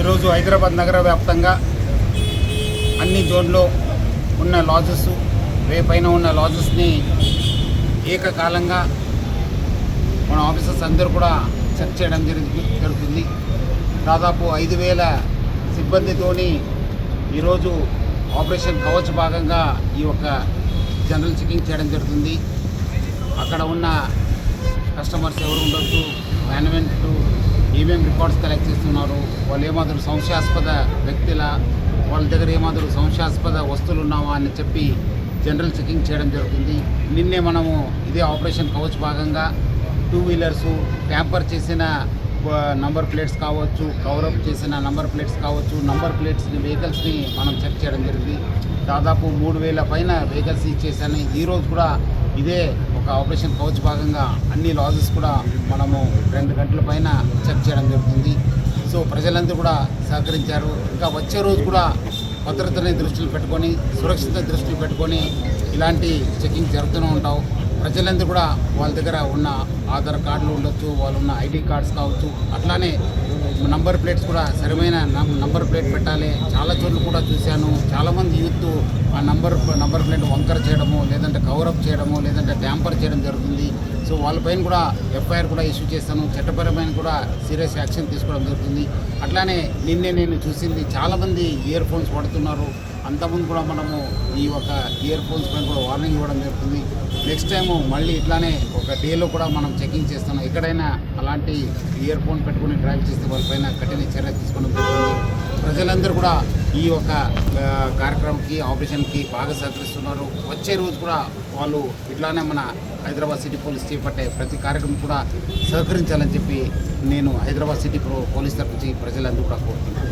ఈరోజు హైదరాబాద్ నగర వ్యాప్తంగా అన్ని జోన్లో ఉన్న లాడ్జెస్ రేపైన ఉన్న లాడ్జెస్ని ఏకకాలంగా మన ఆఫీసర్స్ అందరూ కూడా చెక్ చేయడం జరుగుతుంది. దాదాపు 5,000 సిబ్బందితోని ఈరోజు ఆపరేషన్ కవచ్ భాగంగా ఈ యొక్క జనరల్ చెకింగ్ చేయడం జరుగుతుంది. అక్కడ ఉన్న కస్టమర్స్ ఎవరు ఉండొచ్చు, మేనేజ్మెంట్ ఏమేమి రికార్డ్స్ కలెక్ట్ చేస్తున్నారు, వాళ్ళు ఏమాత్రం సంశయాస్పద వ్యక్తుల వాళ్ళ దగ్గర ఏమాత్రం సంశయాస్పద వస్తువులు ఉన్నావా అని చెప్పి జనరల్ చెకింగ్ చేయడం జరుగుతుంది. నిన్నే మనము ఇదే ఆపరేషన్ కవచ్ భాగంగా 2 వీలర్సు ట్యాంపర్ చేసిన నంబర్ ప్లేట్స్ కావచ్చు, కవరప్ చేసిన నంబర్ ప్లేట్స్ కావచ్చు, నంబర్ ప్లేట్స్ని వెహికల్స్ని మనం చెక్ చేయడం జరిగింది. దాదాపు 3,000 పైన వెహికల్స్ ఇచ్చేసాను. ఈరోజు కూడా ఇదే ఒక ఆపరేషన్ కవచ్ భాగంగా అన్ని లాజెస్ కూడా మనము 2 గంటల పైన చెక్ చేయడం జరుగుతుంది. సో ప్రజలందరూ కూడా సహకరించారు. ఇంకా వచ్చే రోజు కూడా భద్రతని దృష్టిలో పెట్టుకొని, సురక్షిత దృష్టిలో పెట్టుకొని ఇలాంటి చెకింగ్ జరుగుతూనే ఉంటావు. ప్రజలందరూ కూడా వాళ్ళ దగ్గర ఉన్న ఆధార్ కార్డులు ఉండొచ్చు, వాళ్ళు ఉన్న ఐడి కార్డ్స్ కావచ్చు, అట్లానే నంబర్ ప్లేట్స్ కూడా సరైన నంబర్ ప్లేట్ పెట్టాలి. చాలా చోట్ల కూడా చూశాను, చాలామంది యూత్ ఆ నంబర్ ప్లేట్ వంకర చేయడము, లేదంటే కవరప్ చేయడము, లేదంటే ట్యాంపర్ చేయడం జరుగుతుంది. సో వాళ్ళపైన కూడా ఎఫ్ఐఆర్ కూడా ఇష్యూ చేస్తాను, చట్టపరమైన కూడా సీరియస్ యాక్షన్ తీసుకోవడం జరుగుతుంది. అట్లానే నిన్నే నేను చూసింది చాలామంది ఇయర్ ఫోన్స్ వాడుతున్నారు. అంతకుముందు కూడా మనము ఈ ఒక ఇయర్ ఫోన్స్ పైన కూడా వార్నింగ్ ఇవ్వడం జరుగుతుంది. నెక్స్ట్ టైము మళ్ళీ ఇట్లానే ఒక డేలో కూడా మనం చెకింగ్ చేస్తున్నాం. ఎక్కడైనా అలాంటి ఇయర్ ఫోన్ పెట్టుకుని డ్రైవ్ చేస్తే వాళ్ళపైన కఠిన చర్య తీసుకోవడం జరుగుతుంది. ప్రజలందరూ కూడా ఈ యొక్క కార్యక్రమంకి, ఆపరేషన్కి బాగా సహకరిస్తున్నారు. వచ్చే రోజు కూడా వాళ్ళు ఇట్లానే మన హైదరాబాద్ సిటీ పోలీస్ చేపట్టే ప్రతి కార్యక్రమం కూడా సహకరించాలని చెప్పి నేను హైదరాబాద్ సిటీ పోలీస్ తరఫు నుంచి ప్రజలందరూ కూడా కోరుతున్నాను.